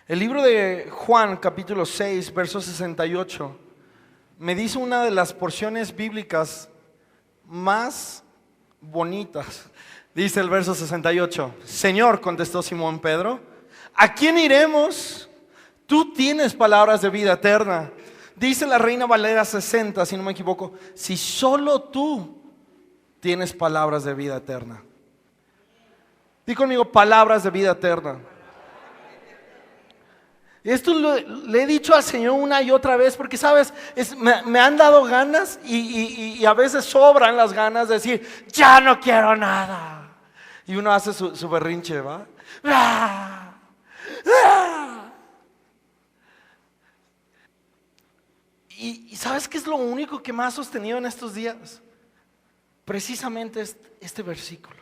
El libro de Juan, capítulo 6, verso 68, me dice una de las porciones bíblicas más bonitas. Dice el verso 68: Señor, contestó Simón Pedro, ¿a quién iremos? Tú tienes palabras de vida eterna. Dice la Reina Valera 60, si no me equivoco, si solo tú tienes palabras de vida eterna. Di conmigo, palabras de vida eterna. Esto le he dicho al Señor una y otra vez porque, ¿sabes? Me han dado ganas y a veces sobran las ganas de decir, ya no quiero nada. Y uno hace su berrinche, ¿va? ¡Ah! ¡Ah! Y ¿sabes qué es lo único que me ha sostenido en estos días? Precisamente este versículo.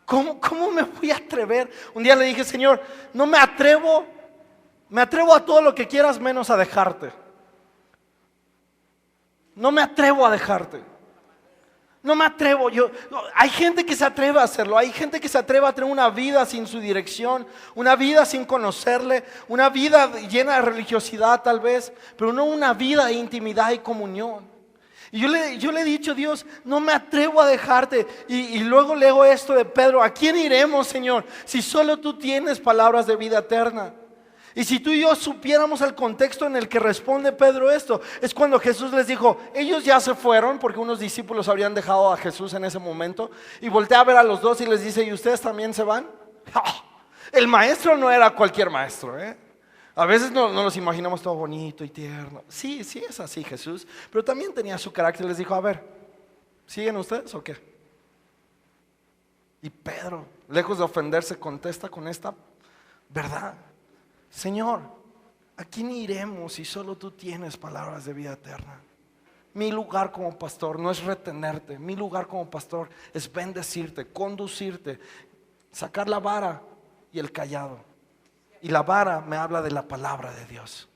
¿Cómo me voy a atrever? Un día le dije, Señor, no me atrevo a todo lo que quieras menos a dejarte. No me atrevo a dejarte. No me atrevo. Hay gente que se atreve a hacerlo. Hay gente que se atreve a tener una vida sin su dirección, una vida sin conocerle, una vida llena de religiosidad tal vez, pero no una vida de intimidad y comunión. Y yo le he dicho, Dios, no me atrevo a dejarte. Y luego leo esto de Pedro: ¿a quién iremos, Señor, si solo tú tienes palabras de vida eterna? Y si tú y yo supiéramos el contexto en el que responde Pedro esto, es cuando Jesús les dijo, ellos ya se fueron, porque unos discípulos habrían dejado a Jesús en ese momento, y voltea a ver a los dos y les dice, ¿y ustedes también se van? El maestro no era cualquier maestro, ¿eh? A veces no nos imaginamos todo bonito y tierno. Sí es así Jesús, pero también tenía su carácter. Les dijo, a ver, ¿siguen ustedes o qué? Y Pedro, lejos de ofenderse, contesta con esta verdad: Señor, ¿a quién iremos si solo tú tienes palabras de vida eterna? Mi lugar como pastor no es retenerte. Mi lugar como pastor es bendecirte, conducirte, sacar la vara y el cayado. Y la vara me habla de la palabra de Dios.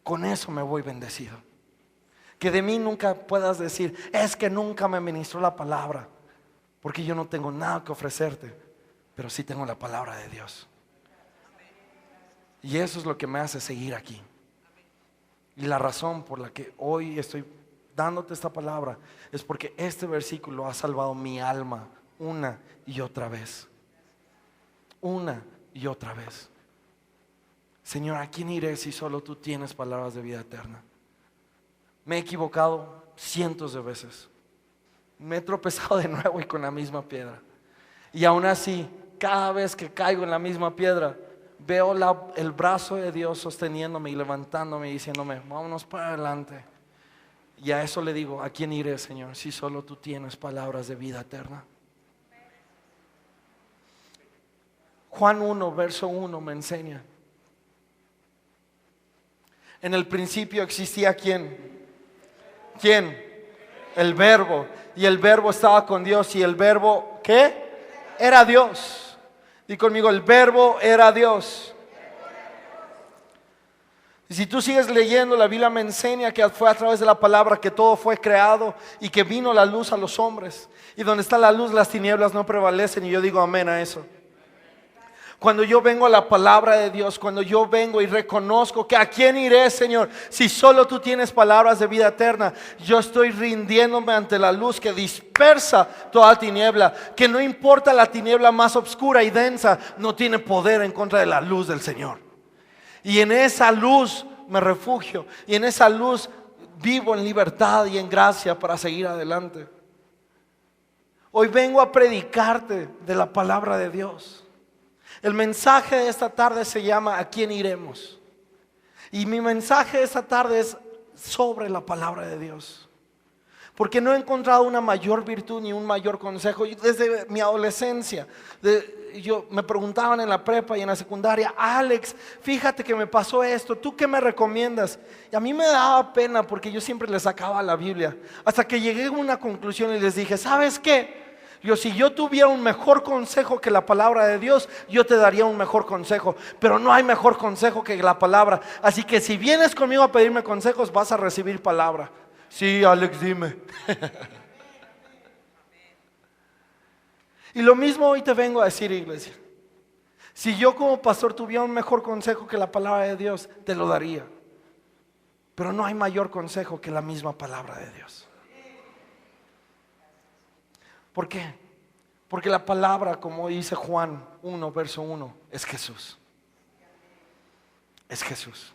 Con eso me voy bendecido. Que de mí nunca puedas decir, es que nunca me ministró la palabra, porque yo no tengo nada que ofrecerte, pero sí tengo la palabra de Dios. Y eso es lo que me hace seguir aquí. Y la razón por la que hoy estoy dándote esta palabra es porque este versículo ha salvado mi alma una y otra vez. Una y otra vez. Señor, ¿a quién iré si solo tú tienes palabras de vida eterna? Me he equivocado cientos de veces. Me he tropezado de nuevo y con la misma piedra. Y aún así, cada vez que caigo en la misma piedra, veo el brazo de Dios sosteniéndome y levantándome y diciéndome, vámonos para adelante. Y a eso le digo, ¿a quién iré, Señor, si solo tú tienes palabras de vida eterna? Juan 1, verso 1 me enseña. En el principio existía ¿quién? El Verbo. Y el Verbo estaba con Dios. Y el Verbo, ¿qué? Era Dios. Di conmigo, el Verbo era Dios. Y si tú sigues leyendo, la Biblia me enseña que fue a través de la palabra que todo fue creado y que vino la luz a los hombres. Y donde está la luz, las tinieblas no prevalecen. Y yo digo amén a eso. Cuando yo vengo a la palabra de Dios, cuando yo vengo y reconozco que ¿a quién iré, Señor? Si solo tú tienes palabras de vida eterna, yo estoy rindiéndome ante la luz que dispersa toda tiniebla, que no importa la tiniebla más oscura y densa, no tiene poder en contra de la luz del Señor. Y en esa luz me refugio, y en esa luz vivo en libertad y en gracia para seguir adelante. Hoy vengo a predicarte de la palabra de Dios. El mensaje de esta tarde se llama ¿a quién iremos? Y mi mensaje de esta tarde es sobre la palabra de Dios. Porque no he encontrado una mayor virtud ni un mayor consejo. Desde mi adolescencia, me preguntaban en la prepa y en la secundaria, Alex, fíjate que me pasó esto, ¿tú qué me recomiendas? Y a mí me daba pena porque yo siempre les sacaba la Biblia. Hasta que llegué a una conclusión y les dije, ¿sabes qué? Si yo tuviera un mejor consejo que la palabra de Dios, yo te daría un mejor consejo. Pero no hay mejor consejo que la palabra. Así que si vienes conmigo a pedirme consejos, vas a recibir palabra. Sí, Alex, dime. Y lo mismo hoy te vengo a decir, iglesia. Si yo como pastor tuviera un mejor consejo que la palabra de Dios, te lo daría. Pero no hay mayor consejo que la misma palabra de Dios. ¿Por qué? Porque la palabra, como dice Juan 1, verso 1, es Jesús. Es Jesús.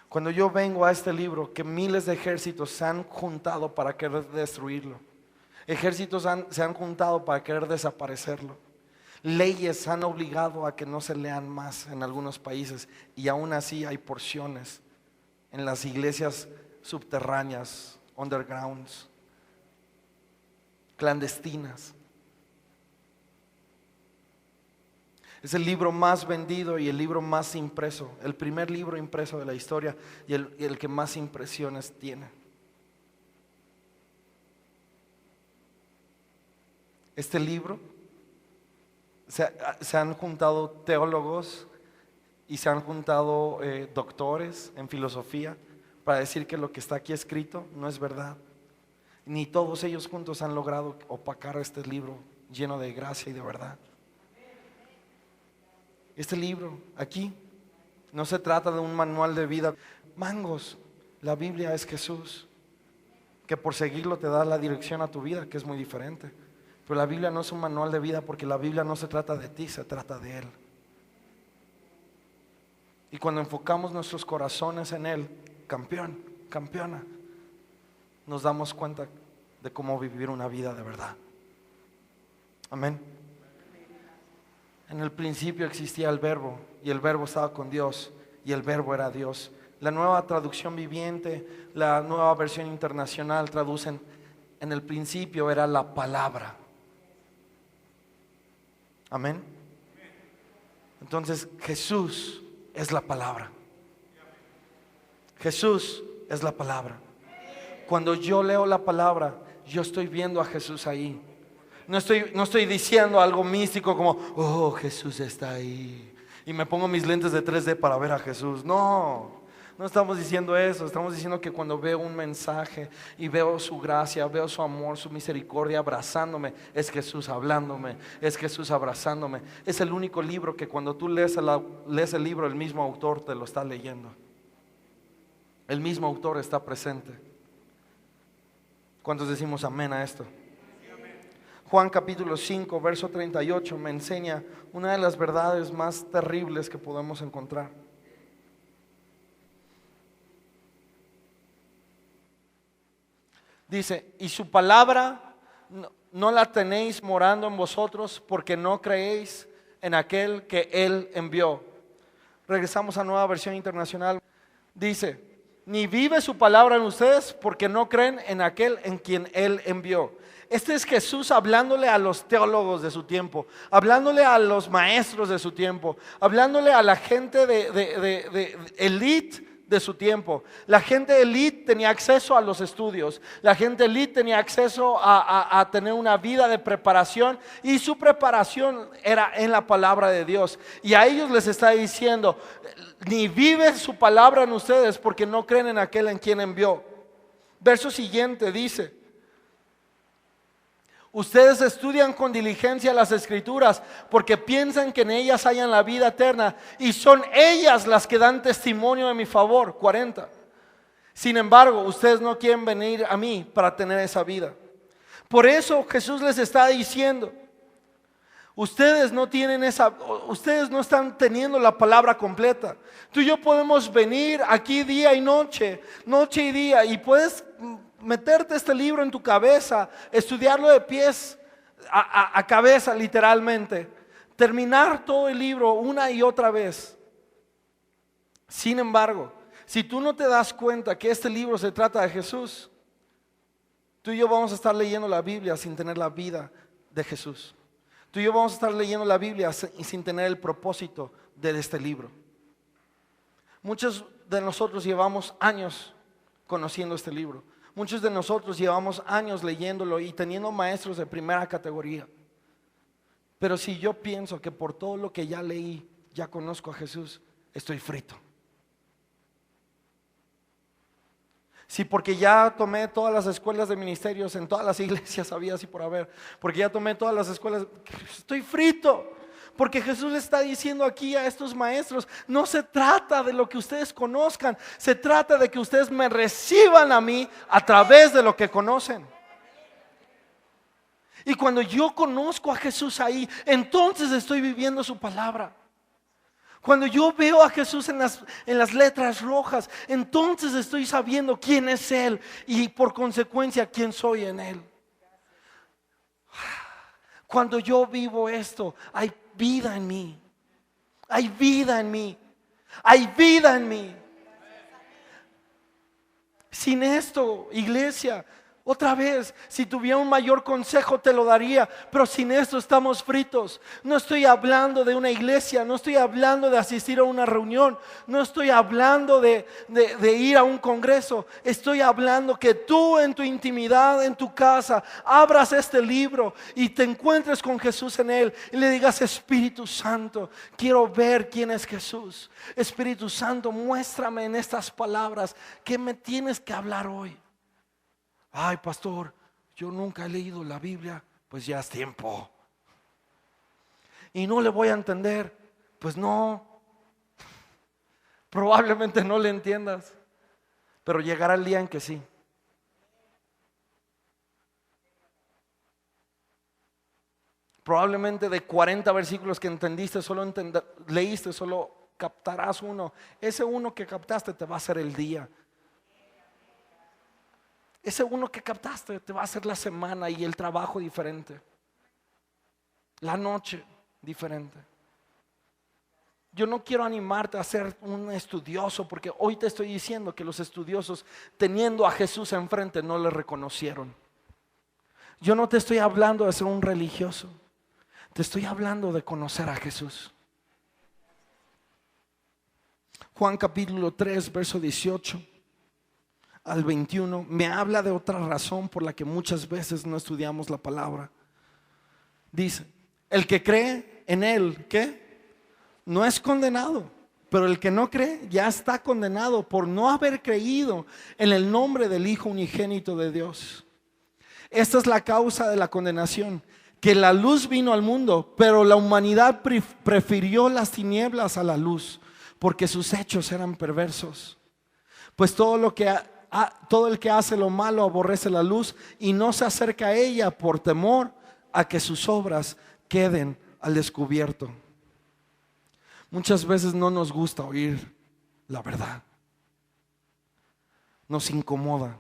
Cuando yo vengo a este libro, que miles de ejércitos se han juntado para querer destruirlo, ejércitos se han juntado para querer desaparecerlo, leyes han obligado a que no se lean más en algunos países, y aún así hay porciones en las iglesias subterráneas, undergrounds, clandestinas. Es el libro más vendido y el libro más impreso, el primer libro impreso de la historia y el que más impresiones tiene. Este libro, se han juntado teólogos y se han juntado doctores en filosofía para decir que lo que está aquí escrito no es verdad. Ni todos ellos juntos han logrado opacar este libro lleno de gracia y de verdad. Este libro aquí no se trata de un manual de vida. Mangos, la Biblia es Jesús, que por seguirlo te da la dirección a tu vida, que es muy diferente. Pero la Biblia no es un manual de vida, porque la Biblia no se trata de ti, se trata de Él. Y cuando enfocamos nuestros corazones en Él, campeón, campeona, nos damos cuenta de cómo vivir una vida de verdad. Amén. En el principio existía el Verbo, y el Verbo estaba con Dios, y el Verbo era Dios. La Nueva Traducción Viviente, la Nueva Versión Internacional traducen: en el principio era la palabra. Amén. Entonces Jesús es la palabra. Jesús es la palabra. Cuando yo leo la palabra, yo estoy viendo a Jesús ahí. No estoy diciendo algo místico como, oh, Jesús está ahí, y me pongo mis lentes de 3D para ver a Jesús. No estamos diciendo eso. Estamos diciendo que cuando veo un mensaje y veo su gracia, veo su amor, su misericordia abrazándome, es Jesús hablándome, es Jesús abrazándome. Es el único libro que cuando tú lees el libro, el mismo autor te lo está leyendo. El mismo autor está presente. ¿Cuántos decimos amén a esto? Juan capítulo 5, verso 38 me enseña una de las verdades más terribles que podemos encontrar. Dice: y su palabra no la tenéis morando en vosotros, porque no creéis en aquel que Él envió. Regresamos a Nueva Versión Internacional. Dice: ni vive su palabra en ustedes, porque no creen en aquel en quien Él envió. Este es Jesús hablándole a los teólogos de su tiempo, hablándole a los maestros de su tiempo, hablándole a la gente de elite de su tiempo. La gente elite tenía acceso a los estudios, la gente elite tenía acceso a tener una vida de preparación, y su preparación era en la palabra de Dios. Y a ellos les está diciendo: ni vive su palabra en ustedes, porque no creen en aquel en quien envió. Verso siguiente dice: ustedes estudian con diligencia las Escrituras, porque piensan que en ellas hayan la vida eterna, y son ellas las que dan testimonio en mi favor. 40. Sin embargo, ustedes no quieren venir a mí para tener esa vida. Por eso Jesús les está diciendo: ustedes no están teniendo la palabra completa. Tú y yo podemos venir aquí día y noche, noche y día, y puedes meterte este libro en tu cabeza, estudiarlo de pies a cabeza, literalmente, terminar todo el libro una y otra vez. Sin embargo, si tú no te das cuenta que este libro se trata de Jesús, tú y yo vamos a estar leyendo la Biblia sin tener la vida de Jesús. Tú y yo vamos a estar leyendo la Biblia sin tener el propósito de este libro. Muchos de nosotros llevamos años conociendo este libro. Muchos de nosotros llevamos años leyéndolo y teniendo maestros de primera categoría. Pero si yo pienso que por todo lo que ya leí, ya conozco a Jesús, estoy frito. Si porque ya tomé todas las escuelas de ministerios en todas las iglesias habidas y por haber, porque ya tomé todas las escuelas, estoy frito. Porque Jesús le está diciendo aquí a estos maestros, no se trata de lo que ustedes conozcan, se trata de que ustedes me reciban a mí a través de lo que conocen. Y cuando yo conozco a Jesús ahí, entonces estoy viviendo su palabra. Cuando yo veo a Jesús en las letras rojas, entonces estoy sabiendo quién es Él y por consecuencia quién soy en Él. Cuando yo vivo esto, hay vida en mí. Hay vida en mí. Hay vida en mí. Sin esto, iglesia, otra vez, si tuviera un mayor consejo te lo daría, pero sin esto estamos fritos. No estoy hablando de una iglesia, no estoy hablando de asistir a una reunión, no estoy hablando de ir a un congreso. Estoy hablando que tú en tu intimidad, en tu casa, abras este libro y te encuentres con Jesús en él y le digas: Espíritu Santo, quiero ver quién es Jesús. Espíritu Santo, muéstrame en estas palabras qué me tienes que hablar hoy. Ay, pastor, yo nunca he leído la Biblia. Pues ya es tiempo. Y no le voy a entender. Pues no. Probablemente no le entiendas, pero llegará el día en que sí. Probablemente de 40 versículos que entendiste, leíste, solo captarás uno. Ese uno que captaste te va a hacer el día. Ese uno que captaste te va a hacer la semana y el trabajo diferente, la noche diferente. Yo no quiero animarte a ser un estudioso, porque hoy te estoy diciendo que los estudiosos, teniendo a Jesús enfrente, no le reconocieron. Yo no te estoy hablando de ser un religioso, te estoy hablando de conocer a Jesús. Juan capítulo 3, verso 18 al 21, me habla de otra razón por la que muchas veces no estudiamos la palabra. Dice: el que cree en él, ¿qué? No es condenado, pero el que no cree ya está condenado por no haber creído en el nombre del Hijo unigénito de Dios. Esta es la causa de la condenación, que la luz vino al mundo, pero la humanidad prefirió las tinieblas a la luz, porque sus hechos eran perversos. Pues todo el que hace lo malo aborrece la luz y no se acerca a ella por temor a que sus obras queden al descubierto. Muchas veces no nos gusta oír la verdad. Nos incomoda.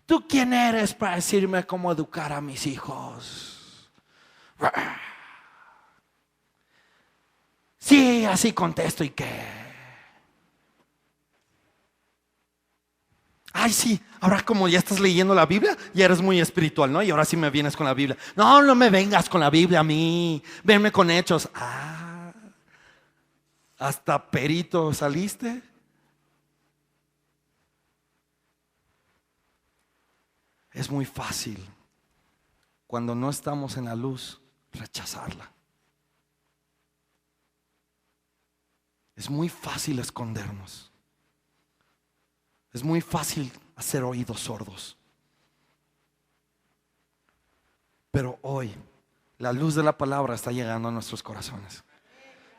¿Tú quién eres para decirme cómo educar a mis hijos? Sí, así contesto, ¿y qué? Ay, sí, ahora como ya estás leyendo la Biblia, ya eres muy espiritual, ¿no? Y ahora sí me vienes con la Biblia. No, no me vengas con la Biblia a mí, venme con hechos. Ah, hasta perito saliste. Es muy fácil, cuando no estamos en la luz, rechazarla. Es muy fácil escondernos. Es muy fácil hacer oídos sordos. Pero hoy la luz de la palabra está llegando a nuestros corazones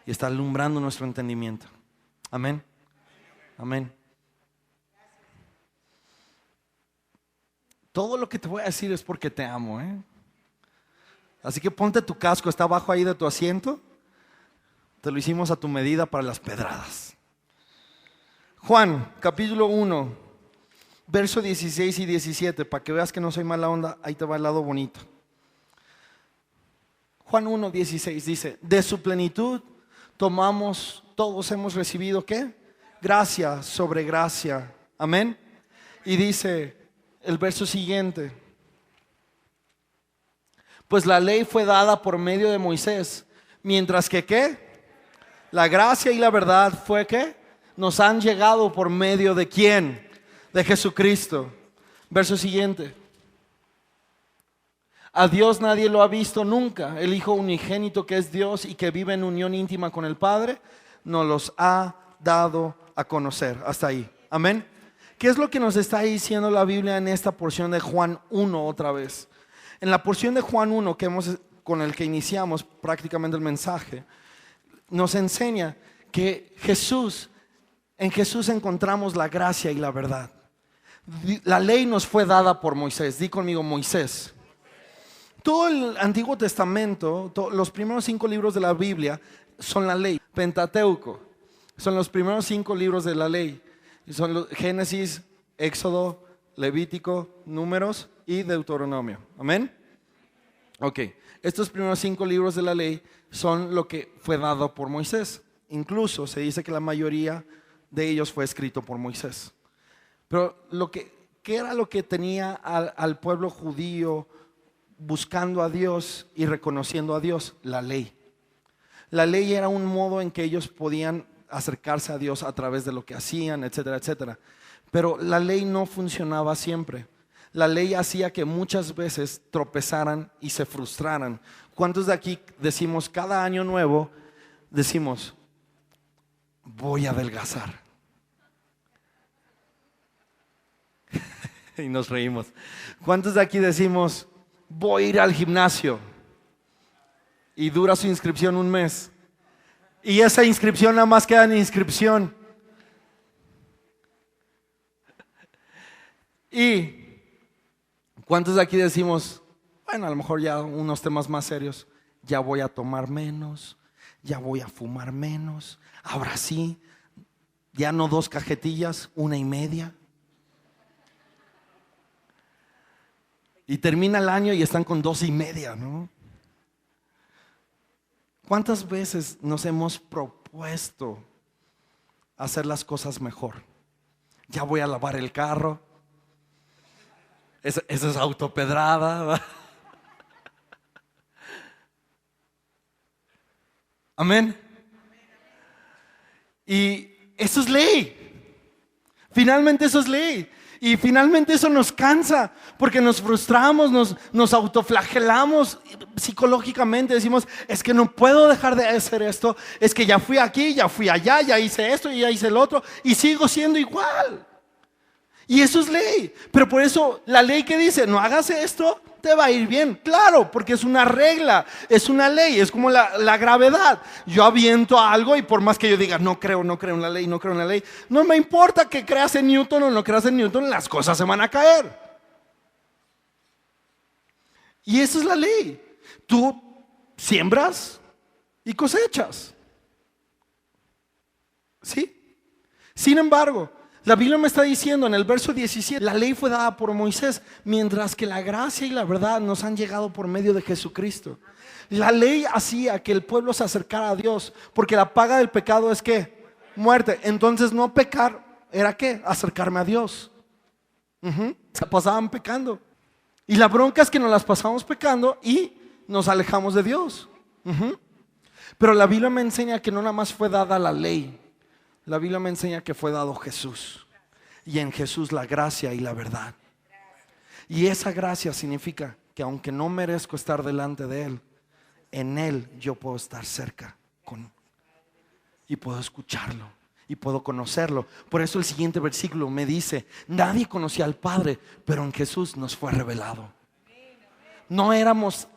y está alumbrando nuestro entendimiento. Amén. Amén. Todo lo que te voy a decir es porque te amo, ¿eh? Así que ponte tu casco, está abajo ahí de tu asiento. Te lo hicimos a tu medida para las pedradas. Juan, capítulo 1, verso 16 y 17, para que veas que no soy mala onda, ahí te va el lado bonito. Juan 1, 16 dice: de su plenitud tomamos, todos hemos recibido, ¿qué? Gracia sobre gracia. Amén. Y dice el verso siguiente: pues la ley fue dada por medio de Moisés, mientras que ¿qué? La gracia y la verdad fue ¿qué? Nos han llegado por medio de ¿quién? De Jesucristo. Verso siguiente: a Dios nadie lo ha visto nunca. El Hijo unigénito, que es Dios y que vive en unión íntima con el Padre, nos los ha dado a conocer. Hasta ahí. Amén. ¿Qué es lo que nos está diciendo la Biblia en esta porción de Juan 1 otra vez? En la porción de Juan 1 que hemos con el que iniciamos prácticamente el mensaje, nos enseña que en Jesús encontramos la gracia y la verdad. La ley nos fue dada por Moisés. Di conmigo, Moisés. Todo el Antiguo Testamento, los primeros 5 libros de la Biblia son la ley. Pentateuco son los primeros 5 libros de la ley. Son Génesis, Éxodo, Levítico, Números y Deuteronomio. Amén. Ok, estos primeros 5 libros de la ley son lo que fue dado por Moisés. Incluso se dice que la mayoría de ellos fue escrito por Moisés. Pero ¿qué era lo que tenía al pueblo judío buscando a Dios y reconociendo a Dios? La ley. La ley era un modo en que ellos podían acercarse a Dios a través de lo que hacían, etcétera, etcétera. Pero la ley no funcionaba siempre. La ley hacía que muchas veces tropezaran y se frustraran. ¿Cuántos de aquí decimos cada año nuevo, decimos, voy a adelgazar? Y nos reímos. ¿Cuántos de aquí decimos, voy a ir al gimnasio? Y dura su inscripción un mes. Y esa inscripción nada más queda en inscripción. Y ¿cuántos de aquí decimos, bueno, a lo mejor ya unos temas más serios, ya voy a tomar menos, ya voy a fumar menos, ahora sí, ya no 2 cajetillas, 1.5? Y termina el año y están con 2.5, ¿no? ¿Cuántas veces nos hemos propuesto hacer las cosas mejor? Ya voy a lavar el carro. Esa es autopedrada, ¿va? Amén. Y eso es ley. Finalmente eso es ley. Y finalmente eso nos cansa, porque nos frustramos, nos autoflagelamos psicológicamente. Decimos, es que no puedo dejar de hacer esto. Es que ya fui aquí, ya fui allá, ya hice esto y ya hice el otro, y sigo siendo igual. Y eso es ley. Pero por eso la ley que dice, no hagas esto, te va a ir bien. Claro, porque es una regla, es una ley, es como la gravedad. Yo aviento algo y por más que yo diga, no creo en la ley, no creo en la ley, no me importa que creas en Newton o no creas en Newton, las cosas se van a caer. Y esa es la ley. Tú siembras y cosechas. ¿Sí? Sin embargo, la Biblia me está diciendo en el verso 17, la ley fue dada por Moisés, mientras que la gracia y la verdad nos han llegado por medio de Jesucristo. La ley hacía que el pueblo se acercara a Dios, porque la paga del pecado es ¿qué? Muerte. Entonces no pecar era ¿qué? Acercarme a Dios. Se pasaban pecando. Y la bronca es que nos las pasamos pecando y nos alejamos de Dios. Pero la Biblia me enseña que no nada más fue dada la ley. La Biblia me enseña que fue dado Jesús. Y en Jesús la gracia y la verdad. Y esa gracia significa que aunque no merezco estar delante de Él, en Él yo puedo estar cerca y puedo escucharlo y puedo conocerlo. Por eso el siguiente versículo me dice, nadie conocía al Padre, pero en Jesús nos fue revelado. No éramos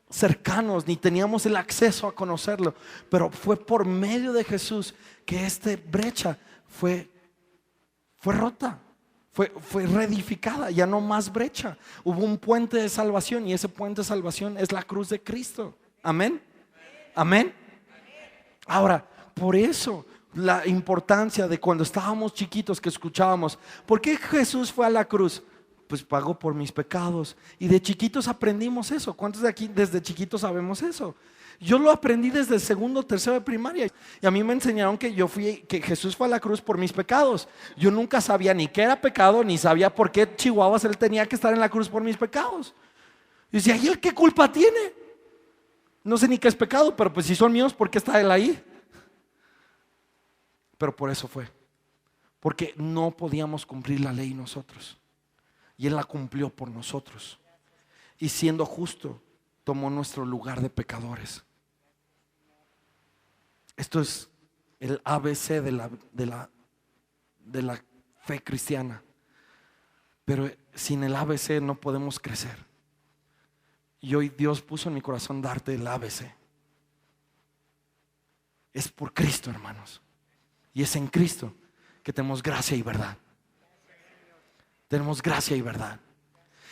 cercanos ni teníamos el acceso a conocerlo, pero fue por medio de Jesús que esta brecha fue rota, fue reedificada. Ya no más brecha, hubo un puente de salvación, y ese puente de salvación es la cruz de Cristo. Amén. Amén. Ahora, por eso la importancia de cuando estábamos chiquitos que escuchábamos, ¿por qué Jesús fue a la cruz? Pues pagó por mis pecados. Y de chiquitos aprendimos eso. ¿Cuántos de aquí desde chiquitos sabemos eso? Yo lo aprendí desde el 2º, 3º de primaria. Y a mí me enseñaron que Jesús fue a la cruz por mis pecados. Yo nunca sabía ni qué era pecado, ni sabía por qué chihuahuas Él tenía que estar en la cruz por mis pecados. Y decía, ¿y Él qué culpa tiene? No sé ni qué es pecado, pero pues si son míos, ¿por qué está Él ahí? Pero por eso fue. Porque no podíamos cumplir la ley nosotros. Y Él la cumplió por nosotros. Y siendo justo, tomó nuestro lugar de pecadores. Esto es el ABC de la fe cristiana. Pero sin el ABC no podemos crecer. Y hoy Dios puso en mi corazón darte el ABC. Es por Cristo, hermanos. Y es en Cristo que tenemos gracia y verdad. Tenemos gracia y verdad.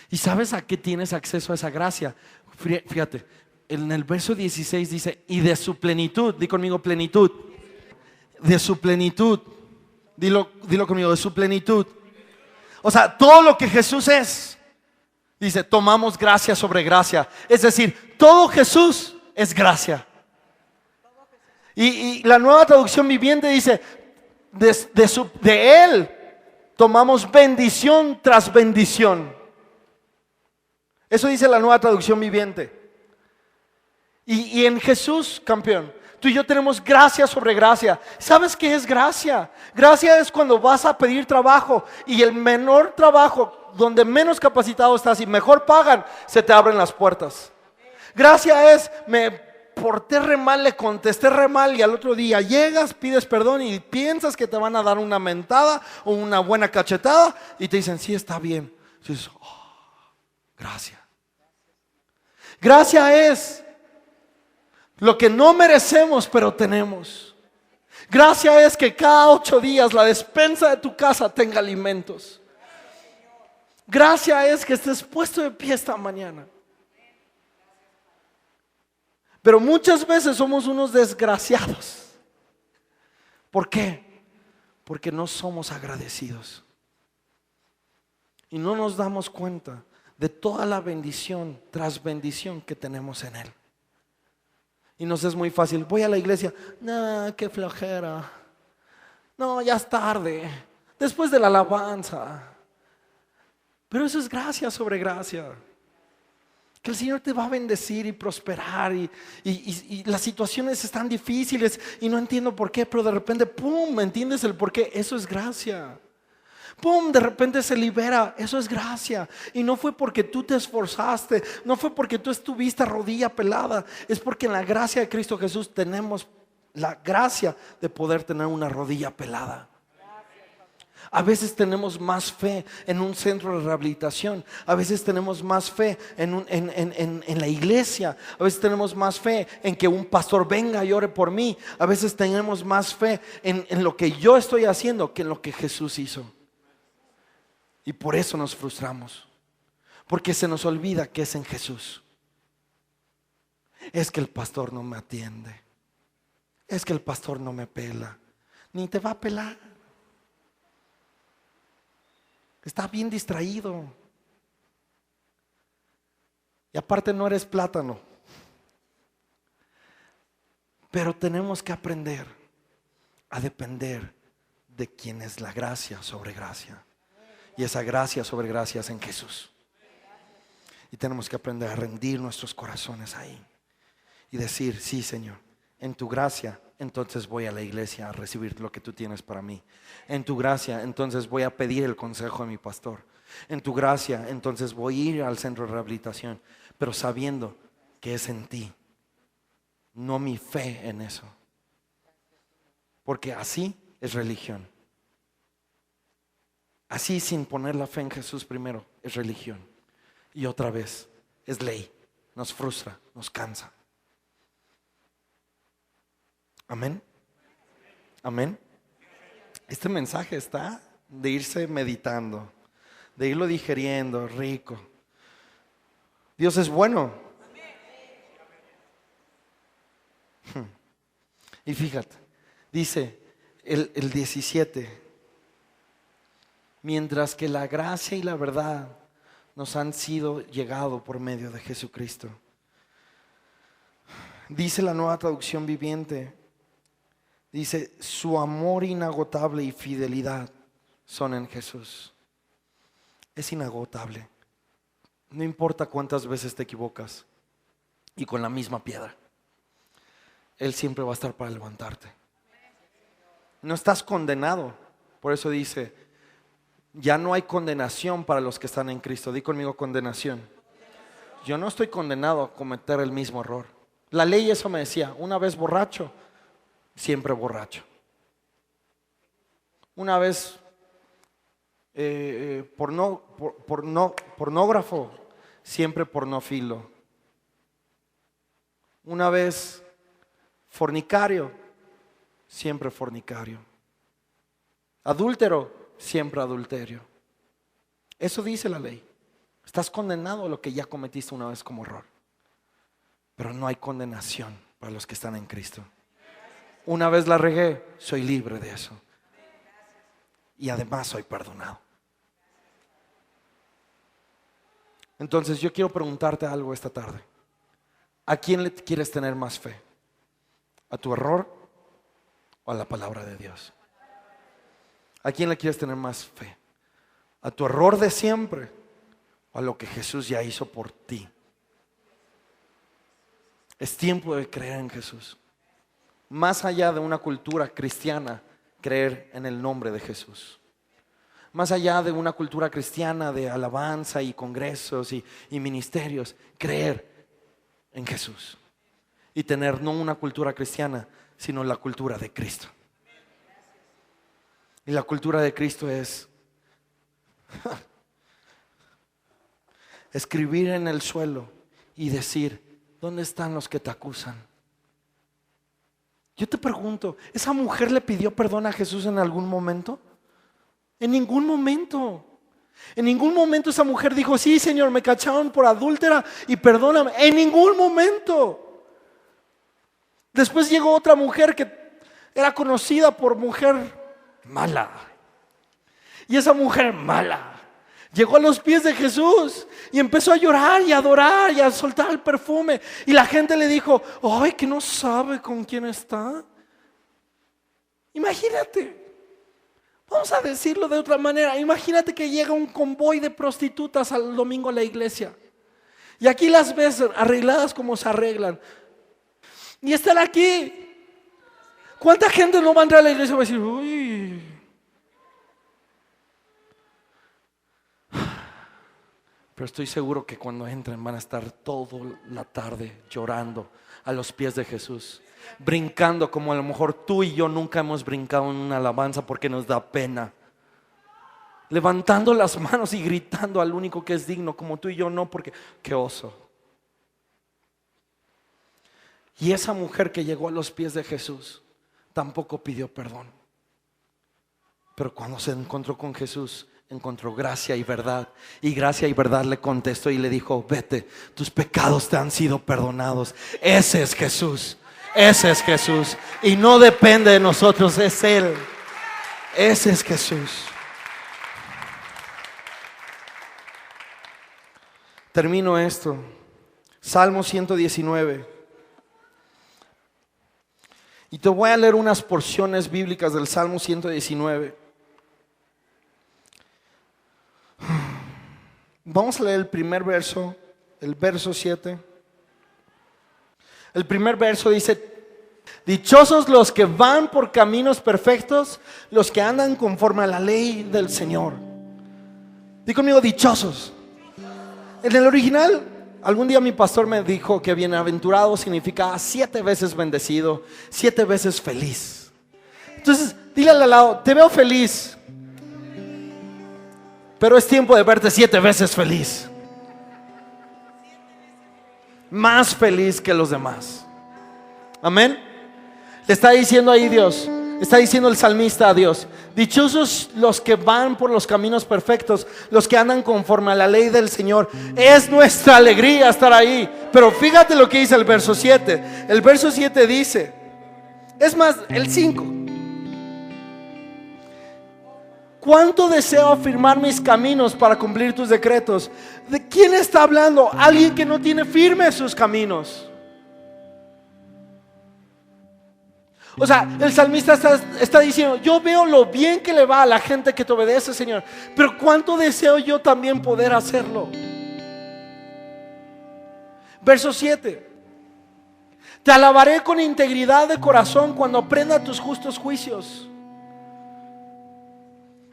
¿Y sabes a qué tienes acceso a esa gracia? Fíjate, en el verso 16 dice, y de su plenitud, di conmigo plenitud. De su plenitud. Dilo conmigo, de su plenitud. O sea, todo lo que Jesús es. Dice, tomamos gracia sobre gracia. Es decir, todo Jesús es gracia. Y la Nueva Traducción Viviente dice, de Él tomamos bendición tras bendición. Eso dice la Nueva Traducción Viviente. Y en Jesús, campeón, tú y yo tenemos gracia sobre gracia. ¿Sabes qué es gracia? Gracia es cuando vas a pedir trabajo y el menor trabajo, donde menos capacitado estás y mejor pagan, se te abren las puertas. Gracia es, me porté re mal, le contesté re mal, y al otro día llegas, pides perdón y piensas que te van a dar una mentada o una buena cachetada y te dicen, sí, está bien. Y dices, gracia. Gracia es lo que no merecemos pero tenemos. Gracia es que cada 8 días la despensa de tu casa tenga alimentos. Gracia es que estés puesto de pie esta mañana. Pero muchas veces somos unos desgraciados. ¿Por qué? Porque no somos agradecidos. Y no nos damos cuenta de toda la bendición tras bendición que tenemos en Él. Y nos es muy fácil, voy a la iglesia, no, qué flojera. No, ya es tarde, después de la alabanza. Pero eso es gracia sobre gracia. Que el Señor te va a bendecir y prosperar y las situaciones están difíciles y no entiendo por qué, pero de repente, ¡pum!, ¿entiendes el por qué? Eso es gracia. ¡Pum!, de repente se libera, eso es gracia. Y no fue porque tú te esforzaste, no fue porque tú estuviste a rodilla pelada, es porque en la gracia de Cristo Jesús tenemos la gracia de poder tener una rodilla pelada. A veces tenemos más fe en un centro de rehabilitación. A veces tenemos más fe en la iglesia. A veces tenemos más fe en que un pastor venga y ore por mí. A veces tenemos más fe en lo que yo estoy haciendo que en lo que Jesús hizo. Y por eso nos frustramos. Porque se nos olvida que es en Jesús. Es que el pastor no me atiende. Es que el pastor no me pela. Ni te va a pelar. Está bien distraído. Y aparte no eres plátano. Pero tenemos que aprender a depender de quien es la gracia sobre gracia. Y esa gracia sobre gracia es en Jesús. Y tenemos que aprender a rendir nuestros corazones ahí. Y decir, sí, Señor, en tu gracia, entonces voy a la iglesia a recibir lo que tú tienes para mí. En tu gracia, entonces voy a pedir el consejo de mi pastor. En tu gracia, entonces voy a ir al centro de rehabilitación, pero sabiendo que es en ti, no mi fe en eso. Porque así es religión. Así, sin poner la fe en Jesús primero, es religión. Y otra vez, es ley. Nos frustra, nos cansa. Amén. Amén. Este mensaje está de irse meditando, de irlo digeriendo, rico. Dios es bueno. Y fíjate, dice el 17, mientras que la gracia y la verdad nos han sido llegado por medio de Jesucristo. Dice la Nueva Traducción Viviente, dice, su amor inagotable y fidelidad son en Jesús. Es inagotable. No importa cuántas veces te equivocas y con la misma piedra, Él siempre va a estar para levantarte. No estás condenado. Por eso dice, ya no hay condenación para los que están en Cristo. Di conmigo, condenación. Yo no estoy condenado a cometer el mismo error. La ley eso me decía, una vez borracho, siempre borracho. Una vez pornógrafo, siempre pornófilo. Una vez fornicario, siempre fornicario. Adúltero, siempre adulterio. Eso dice la ley. Estás condenado a lo que ya cometiste una vez como error. Pero no hay condenación para los que están en Cristo. Una vez la regué, soy libre de eso. Y además soy perdonado. Entonces yo quiero preguntarte algo esta tarde. ¿A quién le quieres tener más fe? ¿A tu error o a la palabra de Dios? ¿A quién le quieres tener más fe? ¿A tu error de siempre o a lo que Jesús ya hizo por ti? Es tiempo de creer en Jesús. Más allá de una cultura cristiana, creer en el nombre de Jesús. Más allá de una cultura cristiana de alabanza y congresos y ministerios, creer en Jesús. Y tener no una cultura cristiana, sino la cultura de Cristo. Y la cultura de Cristo es escribir en el suelo y decir: ¿dónde están los que te acusan? Yo te pregunto, ¿esa mujer le pidió perdón a Jesús en algún momento? En ningún momento. En ningún momento esa mujer dijo: sí, Señor, me cacharon por adúltera y perdóname. En ningún momento. Después llegó otra mujer que era conocida por mujer mala. Y esa mujer mala llegó a los pies de Jesús y empezó a llorar y a adorar y a soltar el perfume. Y la gente le dijo: ay, que no sabe con quién está. Imagínate. Vamos a decirlo de otra manera. Imagínate que llega un convoy de prostitutas al domingo a la iglesia. Y aquí las ves arregladas como se arreglan. Y están aquí. ¿Cuánta gente no va a entrar a la iglesia y va a decir: uy? Pero estoy seguro que cuando entren van a estar toda la tarde llorando a los pies de Jesús, brincando como a lo mejor tú y yo nunca hemos brincado en una alabanza porque nos da pena, levantando las manos y gritando al único que es digno, como tú y yo no, porque qué oso. Y esa mujer que llegó a los pies de Jesús tampoco pidió perdón, pero cuando se encontró con Jesús encontró gracia y verdad. Y gracia y verdad le contestó y le dijo: vete, tus pecados te han sido perdonados. Ese es Jesús. Ese es Jesús. Y no depende de nosotros, es Él. Ese es Jesús. Termino esto. Salmo 119. Y te voy a leer unas porciones bíblicas del Salmo 119. Vamos a leer el primer verso, el verso 7. El primer verso dice: dichosos los que van por caminos perfectos, los que andan conforme a la ley del Señor. Di conmigo: dichosos. En el original, algún día mi pastor me dijo que bienaventurado significa 7 veces bendecido, 7 veces feliz. Entonces, dile al lado: te veo feliz, pero es tiempo de verte 7 veces feliz. Más feliz que los demás. Amén. Le está diciendo ahí Dios, está diciendo el salmista a Dios: dichosos los que van por los caminos perfectos, los que andan conforme a la ley del Señor. Es nuestra alegría estar ahí. Pero fíjate lo que dice el verso 7. El verso 7 dice, es más, el 5: cuánto deseo afirmar mis caminos para cumplir tus decretos. ¿De quién está hablando? Alguien que no tiene firmes sus caminos. O sea, el salmista está diciendo: yo veo lo bien que le va a la gente que te obedece, Señor, pero cuánto deseo yo también poder hacerlo. Verso 7: te alabaré con integridad de corazón cuando aprenda tus justos juicios.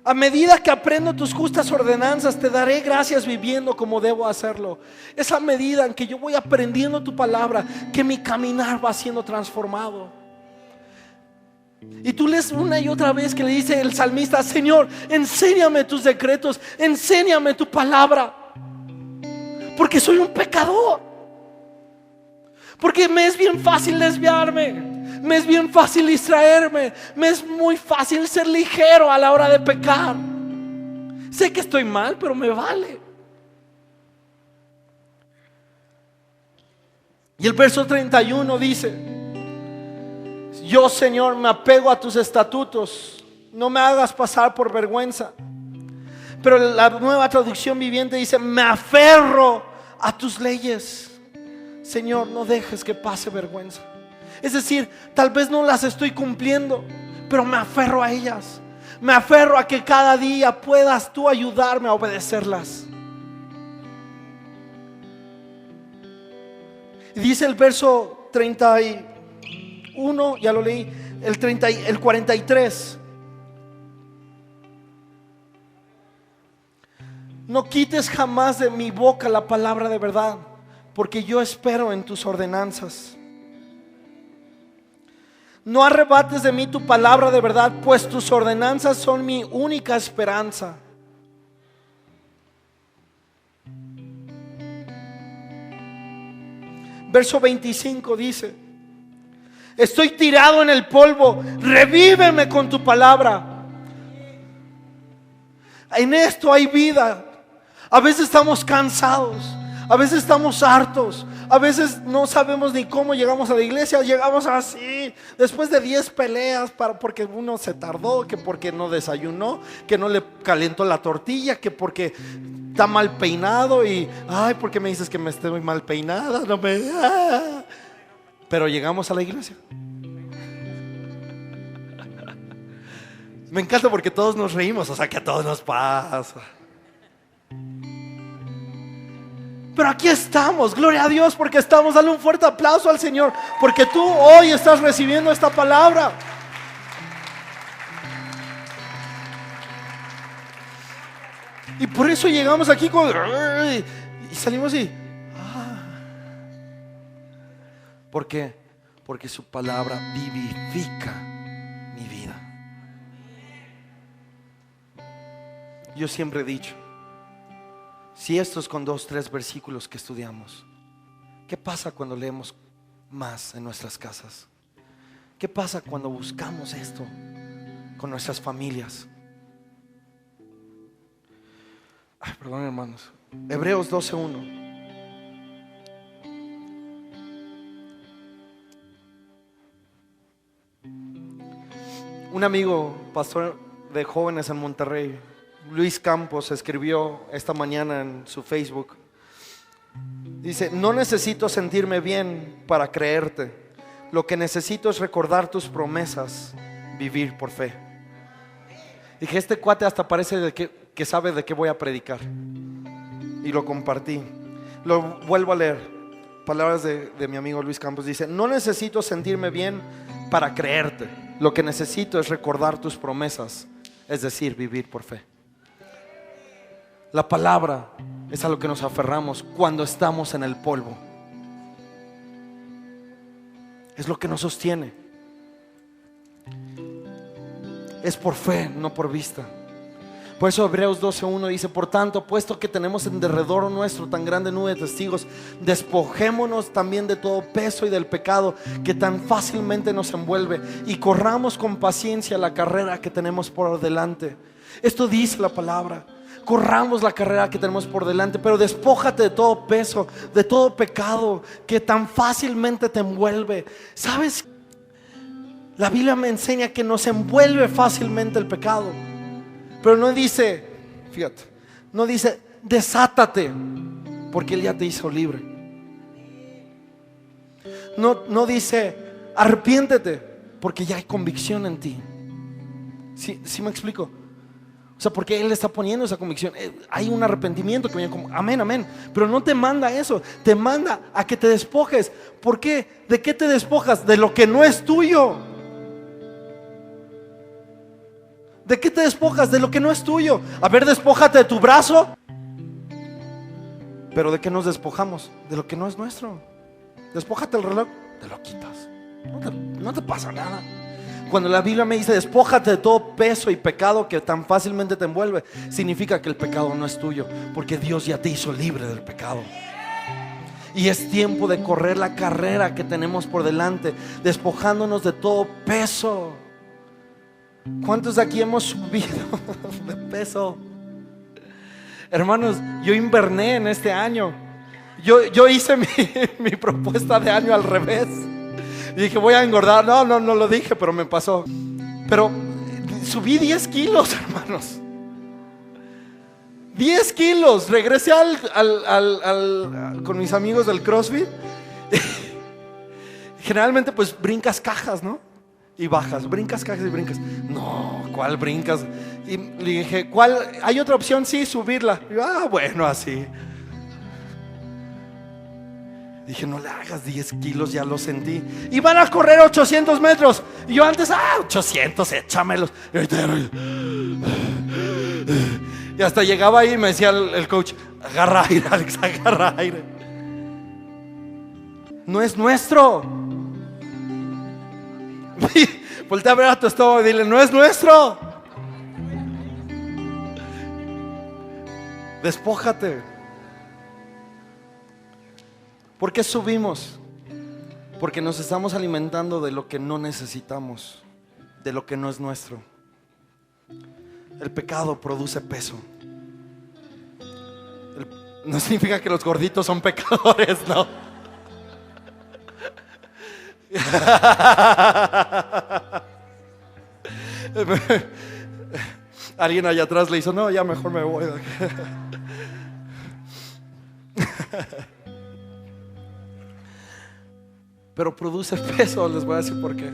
A medida que aprendo tus justas ordenanzas, te daré gracias viviendo como debo hacerlo. Es a medida en que yo voy aprendiendo tu palabra que mi caminar va siendo transformado. Y tú lees una y otra vez que le dice el salmista: Señor, enséñame tus decretos, enséñame tu palabra, porque soy un pecador, Porque me es bien fácil desviarme, me es bien fácil distraerme, me es muy fácil ser ligero a la hora de pecar. Sé que estoy mal, pero me vale. Y el verso 31 dice: yo, Señor, me apego a tus estatutos, no me hagas pasar por vergüenza. Pero la Nueva Traducción Viviente dice: me aferro a tus leyes. Señor, no dejes que pase vergüenza. Es decir, tal vez no las estoy cumpliendo, pero me aferro a ellas. Me aferro a que cada día puedas tú ayudarme a obedecerlas. Y dice el verso 31, ya lo leí, el 43. No quites jamás de mi boca la palabra de verdad, porque yo espero en tus ordenanzas. No arrebates de mí tu palabra de verdad, pues tus ordenanzas son mi única esperanza. Verso 25 dice: estoy tirado en el polvo, revíveme con tu palabra. En esto hay vida. A veces estamos cansados, a veces estamos hartos, a veces no sabemos ni cómo llegamos a la iglesia. Llegamos así, después de 10 peleas porque uno se tardó, que porque no desayunó, que no le calentó la tortilla, que porque está mal peinado. Y ay, ¿por qué me dices que me estoy mal peinada? No me... Pero llegamos a la iglesia. Me encanta porque todos nos reímos, o sea que a todos nos pasa. Pero aquí estamos, gloria a Dios porque estamos. Dale un fuerte aplauso al Señor, porque tú hoy estás recibiendo esta palabra. Y por eso llegamos aquí y salimos así. ¿Por qué? Porque su palabra vivifica mi vida. Yo siempre he dicho, si esto es con 2, 3 versículos que estudiamos, ¿qué pasa cuando leemos más en nuestras casas? ¿Qué pasa cuando buscamos esto con nuestras familias? Ay, perdón, hermanos. Hebreos 12:1. Un amigo, pastor de jóvenes en Monterrey, Luis Campos, escribió esta mañana en su Facebook. Dice: no necesito sentirme bien para creerte. Lo que necesito es recordar tus promesas, vivir por fe. Dije, este cuate hasta parece que sabe de qué voy a predicar. Y lo compartí. Lo vuelvo a leer. Palabras de mi amigo Luis Campos. Dice: no necesito sentirme bien para creerte. Lo que necesito es recordar tus promesas, es decir, vivir por fe. La palabra es a lo que nos aferramos cuando estamos en el polvo. Es lo que nos sostiene. Es por fe, no por vista. Por eso Hebreos 12:1 dice: por tanto, puesto que tenemos en derredor nuestro tan grande nube de testigos, despojémonos también de todo peso y del pecado que tan fácilmente nos envuelve, y corramos con paciencia la carrera que tenemos por delante. Esto dice la palabra: corramos la carrera que tenemos por delante, pero despójate de todo peso, de todo pecado que tan fácilmente te envuelve. ¿Sabes? La Biblia me enseña que nos envuelve fácilmente el pecado, pero no dice, fíjate, no dice desátate, porque Él ya te hizo libre. No dice arrepiéntete, porque ya hay convicción en ti. ¿Sí me explico? O sea, porque Él está poniendo esa convicción. Hay un arrepentimiento que viene como amén, amén. Pero no te manda eso, te manda a que te despojes. ¿Por qué? ¿De qué te despojas? De lo que no es tuyo. ¿De qué te despojas? De lo que no es tuyo. A ver, despójate de tu brazo. Pero ¿de qué nos despojamos? De lo que no es nuestro. Despójate el reloj, te lo quitas. No te pasa nada. Cuando la Biblia me dice despójate de todo peso y pecado que tan fácilmente te envuelve, significa que el pecado no es tuyo, porque Dios ya te hizo libre del pecado. Y es tiempo de correr la carrera que tenemos por delante, despojándonos de todo peso. ¿Cuántos de aquí hemos subido de peso? Hermanos, yo inverné en este año. Yo hice mi propuesta de año al revés. Y dije, voy a engordar. No lo dije, pero me pasó. Pero subí 10 kilos, hermanos. 10 kilos. Regresé con mis amigos del CrossFit. Generalmente pues brincas cajas, ¿no? Y bajas, brincas cajas y brincas. No, ¿cuál brincas? Y le dije, ¿cuál? ¿Hay otra opción? Sí, subirla. Y yo, bueno, así. Dije, no le hagas 10 kilos, ya lo sentí. Y van a correr 800 metros. Y yo antes, 800, échamelos. Y hasta llegaba ahí y me decía el coach, agarra aire, Alex, agarra aire. No es nuestro. Voltea a ver a tu estómago y dile, no es nuestro. Despójate. ¿Por qué subimos? Porque nos estamos alimentando de lo que no necesitamos, de lo que no es nuestro. El pecado produce peso. No significa que los gorditos son pecadores, no. Alguien allá atrás le hizo, no, ya mejor me voy. Pero produce peso, les voy a decir por qué.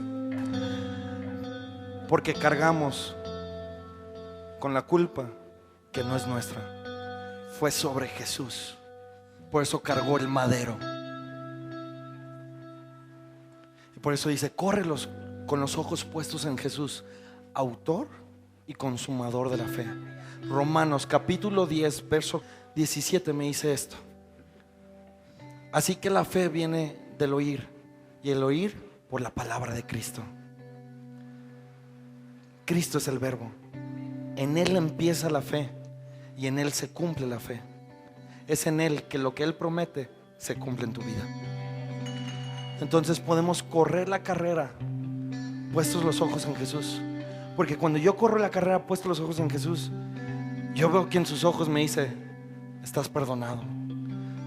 Porque cargamos con la culpa que no es nuestra. Fue sobre Jesús. Por eso cargó el madero. Y por eso dice, córrelos con los ojos puestos en Jesús, autor y consumador de la fe. Romanos capítulo 10 verso 17 me dice esto. Así que la fe viene del oír, y el oír por la palabra de Cristo. Cristo es el verbo. En Él empieza la fe y en Él se cumple la fe. Es en Él que lo que Él promete se cumple en tu vida. Entonces podemos correr la carrera puestos los ojos en Jesús. Porque cuando yo corro la carrera puestos los ojos en Jesús, yo veo que en sus ojos me dice, estás perdonado,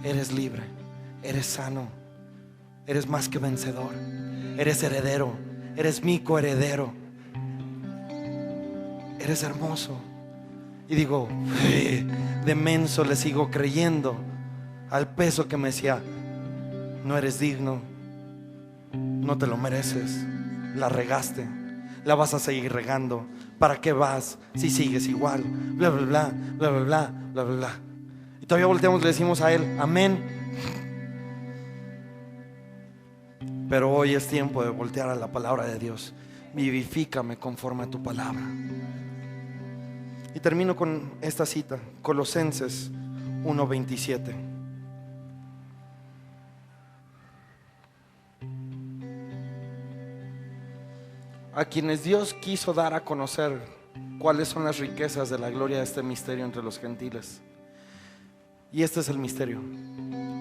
eres libre, eres sano, eres más que vencedor, eres heredero, eres mi coheredero, eres hermoso. Y digo, de menso le sigo creyendo al peso que me decía, no eres digno, no te lo mereces, la regaste, la vas a seguir regando. ¿Para qué vas si sigues igual? Bla, bla, bla, bla, bla, bla, bla, bla, bla. Y todavía volteamos y le decimos a Él, amén. Pero hoy es tiempo de voltear a la palabra de Dios. Vivifícame conforme a tu palabra. Y termino con esta cita, Colosenses 1:27. A quienes Dios quiso dar a conocer cuáles son las riquezas de la gloria de este misterio entre los gentiles. Y este es el misterio.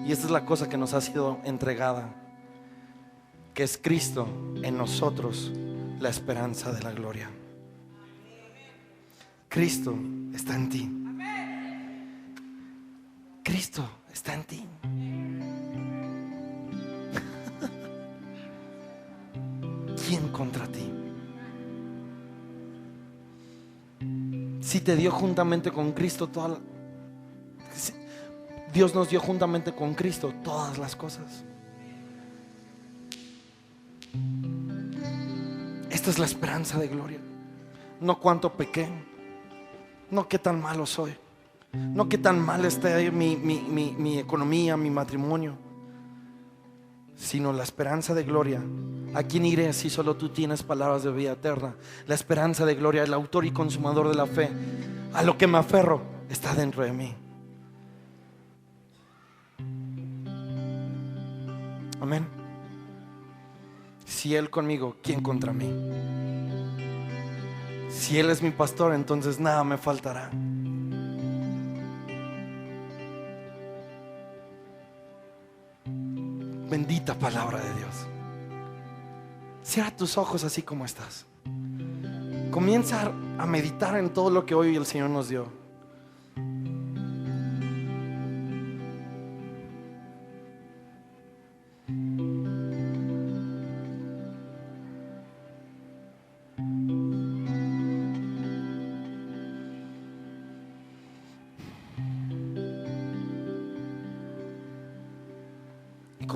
Y esta es la cosa que nos ha sido entregada, que es Cristo en nosotros, la esperanza de la gloria. Cristo está en ti. Cristo está en ti. ¿Quién contra ti? Si te dio juntamente con Cristo Dios nos dio juntamente con Cristo todas las cosas. Esta es la esperanza de gloria. No cuánto pequé, no qué tan malo soy, no qué tan mal está mi economía, mi matrimonio, sino la esperanza de gloria. ¿A quién iré si solo tú tienes palabras de vida eterna? La esperanza de gloria, el autor y consumador de la fe. A lo que me aferro está dentro de mí. Amén. Si Él conmigo, ¿quién contra mí? Si Él es mi pastor, entonces nada me faltará. bendita palabra de Dios. Cierra tus ojos así como estás. Comienza a meditar en todo lo que hoy el Señor nos dio.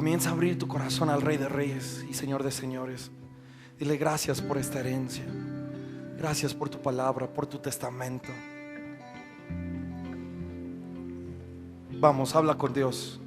Comienza a abrir tu corazón al Rey de Reyes y Señor de Señores. Dile gracias por esta herencia. Gracias por tu palabra, por tu testamento. Vamos, habla con Dios.